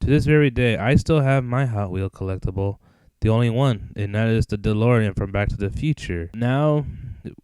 To this very day, I still have my Hot Wheel collectible, the only one, and that is the DeLorean from Back to the Future. Now,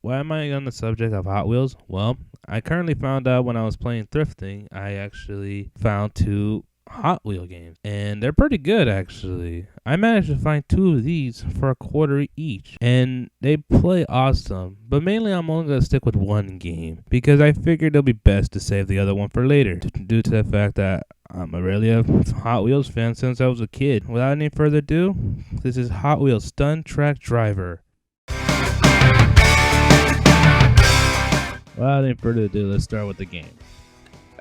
why am I on the subject of Hot Wheels? Well, I currently found out when I was playing thrifting, I actually found two Hot Wheel games, and they're pretty good actually. I managed to find two of these for a quarter each, and they play awesome. But mainly, I'm only gonna stick with one game because I figured it'll be best to save the other one for later, due to the fact that I'm really a Hot Wheels fan since I was a kid. Without any further ado, this is Hot Wheels Stunt Track Driver. Without any further ado, let's start with the game.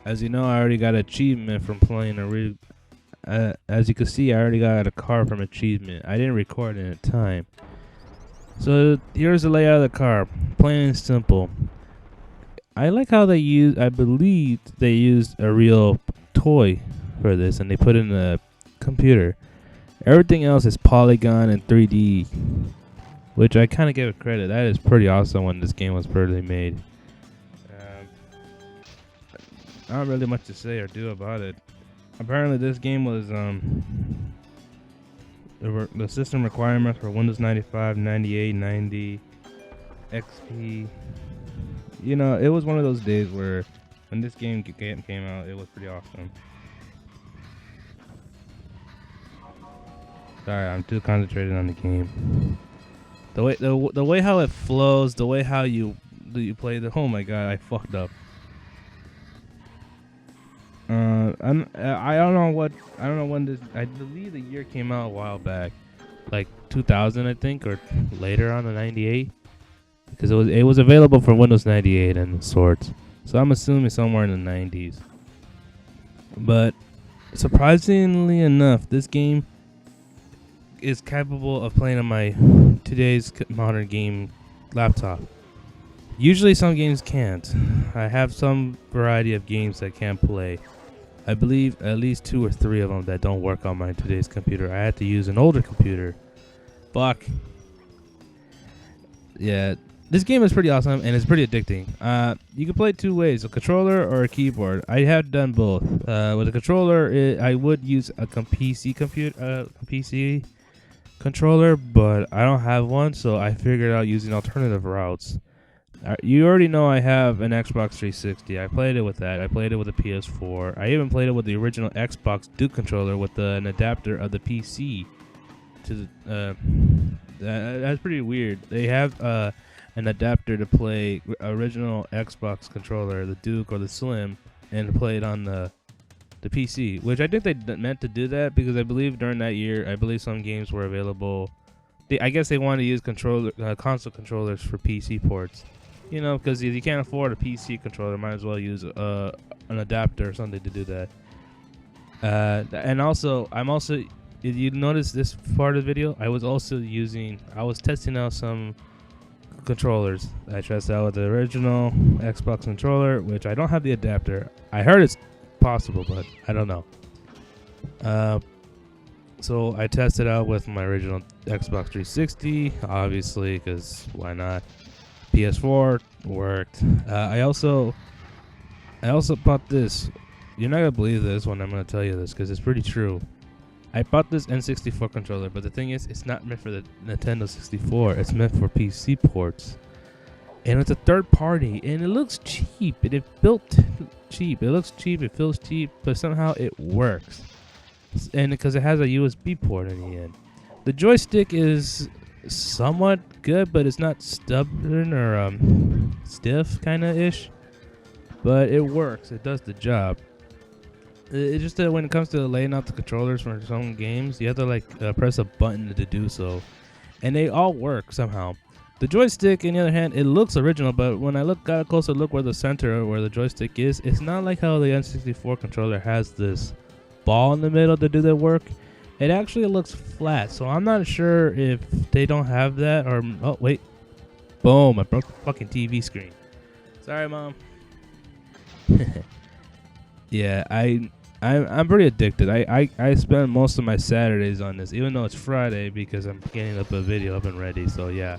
As you know, I already got an achievement from playing as you can see, I already got a car from achievement. I didn't record it in time. So here's the layout of the car, plain and simple. I like how I believe they used a real toy for this and they put it in a computer. Everything else is polygon and 3D, which I kind of give it credit. That is pretty awesome when this game was pretty made. Not really much to say or do about it. Apparently this game was the system requirements for Windows 95, 98, 90, XP. You know, it was one of those days where when this game came out, it was pretty awesome. Sorry, I'm too concentrated on the game. The way how it flows, the way how you play the. Oh my god, I fucked up. I don't know when this. I believe the year came out a while back, like 2000, I think, or later on in '98, because it was available for Windows 98 and sorts. So I'm assuming somewhere in the 90s. But surprisingly enough, this game is capable of playing on my today's modern game laptop. Usually some games can't. I have some variety of games that can't play. I believe at least 2 or 3 of them that don't work on my today's computer. I had to use an older computer. Fuck. Yeah, this game is pretty awesome and it's pretty addicting. You can play 2 ways, a controller or a keyboard. I have done both. With a controller, I would use a PC controller, but I don't have one, so I figured out using alternative routes. You already know I have an Xbox 360. I played it with that. I played it with a PS4. I even played it with the original Xbox Duke controller with an adapter of the PC. That's pretty weird. They have an adapter to play original Xbox controller, the Duke or the Slim, and to play it on the PC. Which I think they meant to do that because I believe during that year, I believe some games were available. I guess they wanted to use console controllers for PC ports. You know, because if you can't afford a PC controller, might as well use an adapter or something to do that. And also, if you notice this part of the video, I was testing out some controllers. I tested out with the original Xbox controller, which I don't have the adapter. I heard it's possible, but I don't know. So I tested out with my original Xbox 360, obviously, because why not? PS4 worked. I also bought this. You're not gonna believe this when I'm gonna tell you this because it's pretty true. I bought this N64 controller, but the thing is, it's not meant for the Nintendo 64. It's meant for PC ports, and it's a third party, and it looks cheap. And it built cheap. It looks cheap. It feels cheap, but somehow it works. And because it has a USB port in the end, the joystick is somewhat good, but it's not stubborn or stiff kind of ish, but it works. It does the job. It's just that when it comes to laying out the controllers for some games, you have to press a button to do so, and they all work somehow. The joystick, on the other hand, it looks original, but when I got a closer look where the center where the joystick is, it's not like how the N64 controller has this ball in the middle to do the work. It actually looks flat, so I'm not sure if they don't have that or... Oh, wait. Boom, I broke the fucking TV screen. Sorry, Mom. Yeah, I'm pretty addicted. I spend most of my Saturdays on this, even though it's Friday, because I'm getting up a video up and ready, so yeah.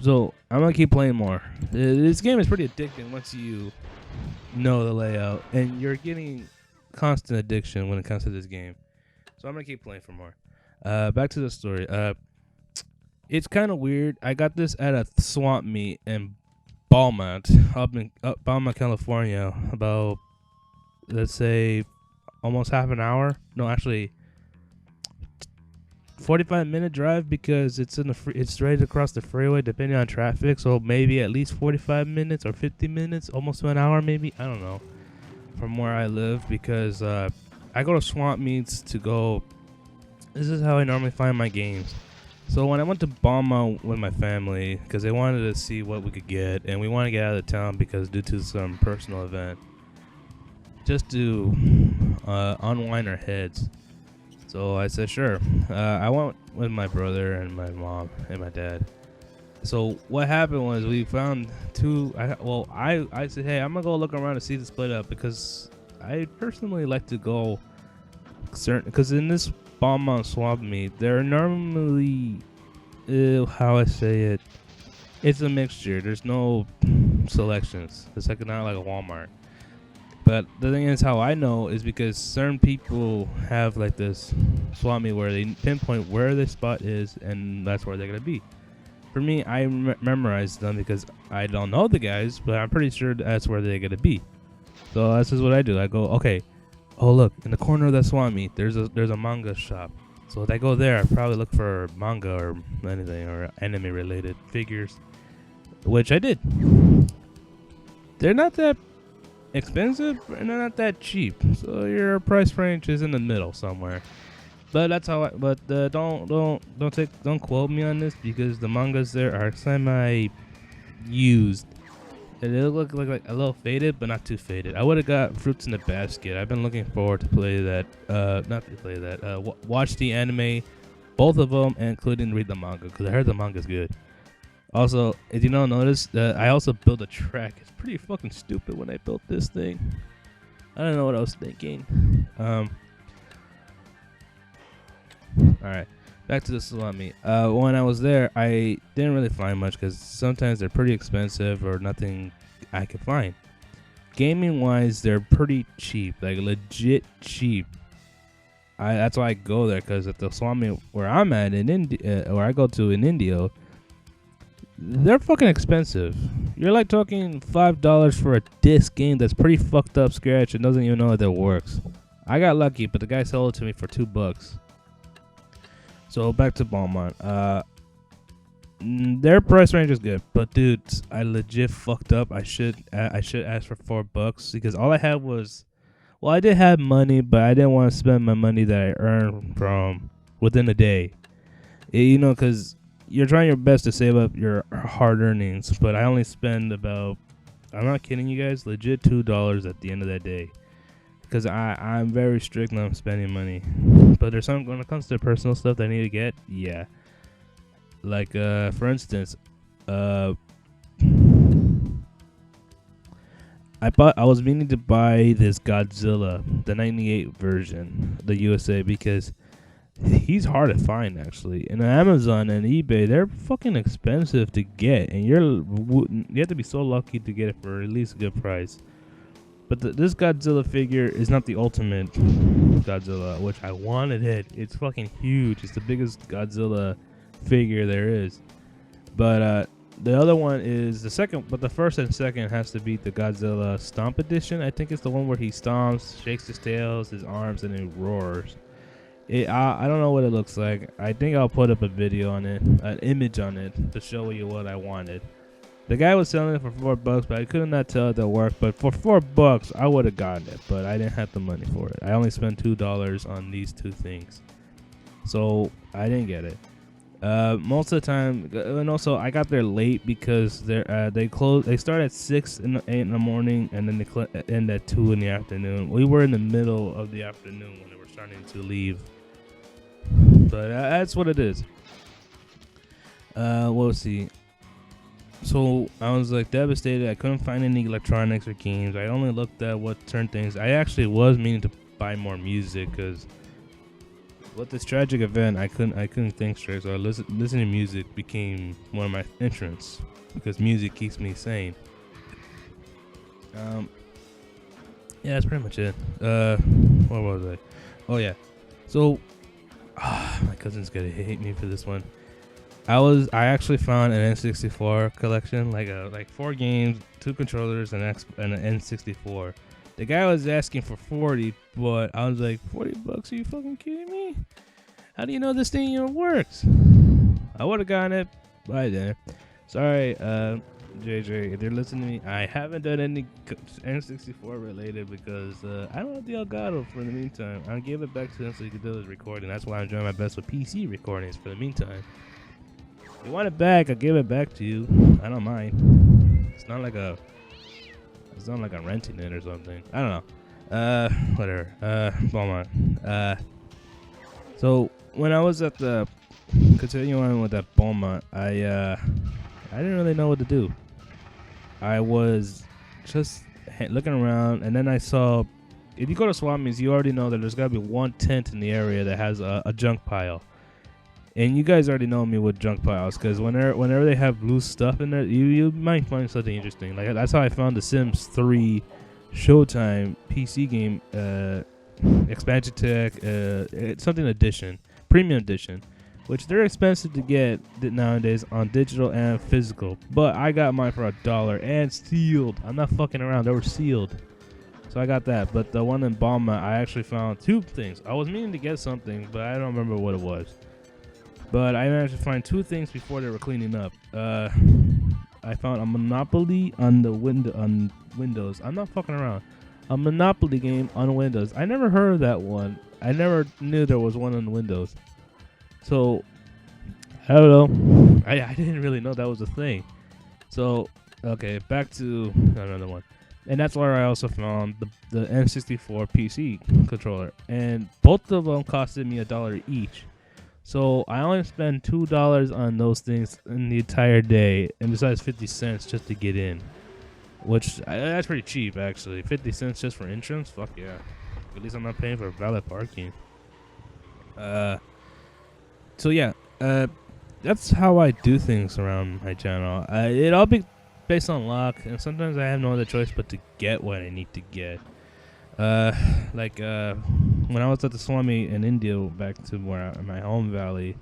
So, I'm going to keep playing more. This game is pretty addicting once you know the layout, and you're getting constant addiction when it comes to this game. So I'm gonna keep playing for more. Back to the story. It's kind of weird. I got this at a swamp meet in Beaumont, up Beaumont, California. About, let's say, almost half an hour. No, actually, 45-minute drive, because it's it's right across the freeway, depending on traffic. So maybe at least 45 minutes or 50 minutes, almost to an hour, maybe. I don't know, from where I live, because I go to swamp meets to go. This is how I normally find my games. So when I went to Balma with my family, because they wanted to see what we could get, and we want to get out of town because due to some personal event, just to unwind our heads. So I said, sure. I went with my brother and my mom and my dad. So what happened was we found two. I said, hey, I'm gonna go look around to see the split up, because I personally like to go certain, because in this Beaumont swap meet, they're normally, how I say it, it's a mixture. There's no selections. It's like not like a Walmart. But the thing is, how I know is because certain people have like this swap meet where they pinpoint where the spot is, and that's where they're gonna be. For me, I memorized them because I don't know the guys, but I'm pretty sure that's where they're gonna be. So this is what I do. I go, okay. Oh look, in the corner of that swap meet, there's a manga shop. So if I go there, I probably look for manga or anything or anime related figures, which I did. They're not that expensive and they're not that cheap, so your price range is in the middle somewhere. But that's how. Don't quote me on this, because the mangas there are semi used. They look like a little faded, but not too faded. I would have got Fruits in the Basket. I've been looking forward to play that. Not to play that. Watch the anime, both of them, including read the manga, because I heard the manga's good. Also, if you don't notice, I also built a track. It's pretty fucking stupid when I built this thing. I don't know what I was thinking. All right. Back to the salami. When I was there, I didn't really find much, because sometimes they're pretty expensive or nothing I could find. Gaming wise, they're pretty cheap, like legit cheap. That's why I go there, because at the salami where I'm at in India, where I go to in India, they're fucking expensive. You're like talking $5 for a disc game that's pretty fucked up, scratch, and doesn't even know that it works. I got lucky, but the guy sold it to me for $2. So back to Beaumont. Their price range is good, but dude, I legit fucked up. I should ask for $4, because all I had was, well, I did have money, but I didn't want to spend my money that I earned from within a day. You know, because you're trying your best to save up your hard earnings, but I only spend about, I'm not kidding you guys, legit $2 at the end of that day. Because I'm very strict on spending money. But there's some, when it comes to personal stuff that I need to get, yeah. Like, for instance, I was meaning to buy this Godzilla, the 98 version, the USA, because he's hard to find, actually. And Amazon and eBay, they're fucking expensive to get, and you have to be so lucky to get it for at least a good price. But this Godzilla figure is not the ultimate Godzilla, which I wanted it. It's fucking huge. It's the biggest Godzilla figure there is. But the other one is the second, but the first and second has to be the Godzilla Stomp Edition. I think it's the one where he stomps, shakes his tails, his arms, and then roars. I don't know what it looks like. I think I'll put up a video on it, an image on it, to show you what I wanted. The guy was selling it for $4, but I could not tell it to work. But for $4, I would have gotten it, but I didn't have the money for it. I only spent $2 on these two things, so I didn't get it. Most of the time, and also I got there late because they close. They start at 8 in the morning, and then they end at 2 in the afternoon. We were in the middle of the afternoon when they were starting to leave, but that's what it is. We'll see. So I was like devastated. I couldn't find any electronics or games. I only looked at what certain things. I actually was meaning to buy more music, because with this tragic event, I couldn't think straight. So listening to music became one of my interests, because music keeps me sane. Yeah, that's pretty much it. Where was I? Oh yeah. So, my cousin's gonna hate me for this one. I actually found an N64 collection, like 4 games, 2 controllers, and an N64. The guy was asking for 40, but I was like, $40? Are you fucking kidding me? How do you know this thing even works? I would have gotten it by then. Sorry, JJ, if you're listening to me, I haven't done any N64 related because I don't have the Elgato for the meantime. I gave it back to him so he could do his recording. That's why I'm doing my best with PC recordings for the meantime. If you want it back, I'll give it back to you. I don't mind. It's not like I'm renting it or something. I don't know. Whatever. Beaumont. So when I was at the continuing with that Beaumont, I didn't really know what to do. I was just looking around, and then I saw, if you go to Swami's, you already know that there's got to be one tent in the area that has a junk pile. And you guys already know me with junk piles, because whenever they have loose stuff in there, you might find something interesting. Like that's how I found the Sims 3 Showtime PC game expansion tech, something edition, premium edition, which they're expensive to get nowadays on digital and physical. But I got mine for $1 and sealed. I'm not fucking around. They were sealed. So I got that. But the one in Balma, I actually found 2 things. I was meaning to get something, but I don't remember what it was. But I managed to find 2 things before they were cleaning up. I found a Monopoly on Windows. I'm not fucking around. A Monopoly game on Windows. I never heard of that one. I never knew there was one on Windows. So, I don't know. I didn't really know that was a thing. So, okay, back to another one. And that's where I also found the N64 PC controller. And both of them costed me $1 each. So, I only spent $2 on those things in the entire day. And besides 50 cents just to get in. Which, that's pretty cheap, actually. 50 cents just for entrance? Fuck yeah. At least I'm not paying for valet parking. So yeah, that's how I do things around my channel. It all be based on luck, and sometimes I have no other choice but to get what I need to get. When I was at the Swami in India, back to my home valley,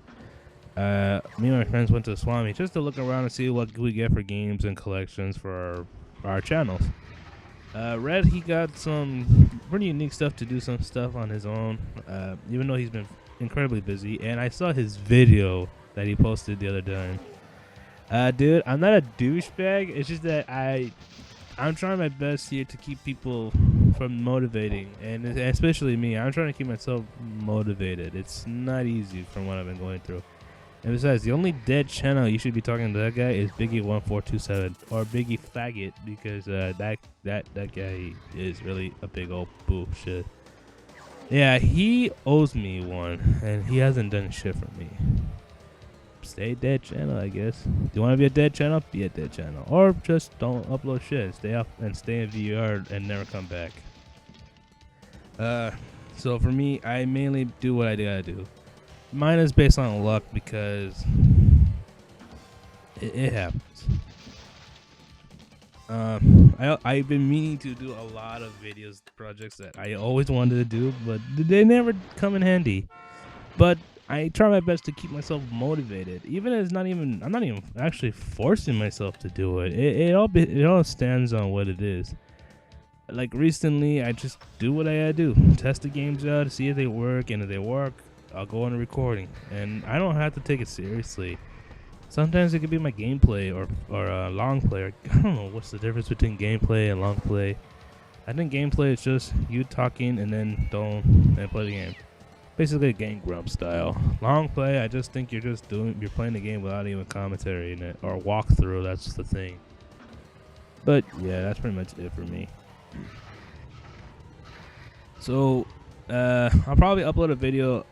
me and my friends went to the Swami just to look around and see what we get for games and collections for our channels. Red, he got some pretty unique stuff to do some stuff on his own, even though he's been incredibly busy. And I saw his video that he posted the other time. Dude, I'm not a douchebag. It's just that I'm trying my best here to keep people from motivating, and especially me. I'm trying to keep myself motivated. It's not easy from what I've been going through. And besides, the only dead channel you should be talking to that guy is Biggie1427 or Biggie Faggot, because that guy is really a big old bullshit. Yeah, he owes me one, and he hasn't done shit for me. Stay dead channel, I guess. Do you want to be a dead channel? Be a dead channel, or just don't upload shit. Stay up and stay in VR and never come back. So for me, I mainly do what I gotta do. Mine is based on luck because it happens. I've been meaning to do a lot of videos projects that I always wanted to do, but they never come in handy. But I try my best to keep myself motivated, even if I'm not even actually forcing myself to do it. It all stands on what it is. Like recently, I just do what I gotta do. Test the games out, see if they work, and if they work, I'll go on a recording. And I don't have to take it seriously. Sometimes it could be my gameplay or long play. I don't know what's the difference between gameplay and long play. I think gameplay is just you talking and then play the game. Basically Game Grump style. Long play, I just think you're playing the game without even commentary in it or walkthrough. That's the thing. But yeah, that's pretty much it for me. So I'll probably upload a video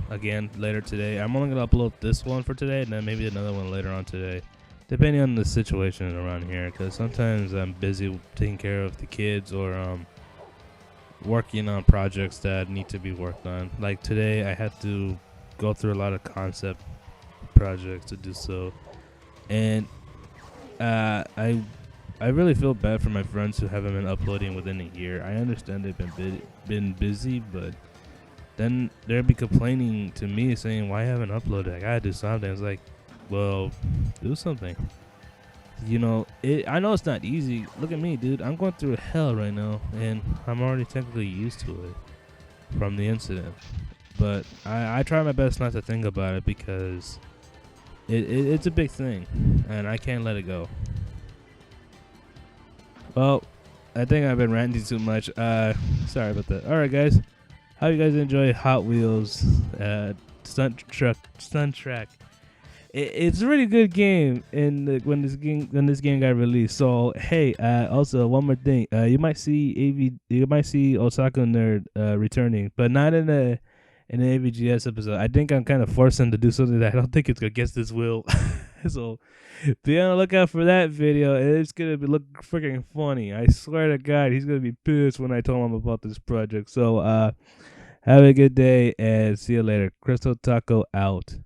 again later today. I'm only gonna upload this one for today, and then maybe another one later on today, depending on the situation around here. Because sometimes I'm busy taking care of the kids or working on projects that need to be worked on. Like today, I had to go through a lot of concept projects to do so, and I I really feel bad for my friends who haven't been uploading within a year. I understand they've been busy, but then they'll be complaining to me saying, "Why haven't uploaded? I gotta do something." It's like, well, do something. I know it's not easy. Look at me, dude. I'm going through hell right now, and I'm already technically used to it from the incident. But I try my best not to think about it because it's a big thing, and I can't let it go. Well, I think I've been ranting too much. Sorry about that. All right, guys. How you guys enjoy Hot Wheels Stunt Track? It's a really good game. When this game got released. So hey, also one more thing. You might see Osaka Nerd returning, but not in an AVGS episode. I think I'm kind of forcing him to do something that I don't think it's against his will. So be on the lookout for that video. It's gonna look freaking funny. I swear to God, he's gonna be pissed when I tell him about this project. So have a good day and see you later. Crystal Taco out.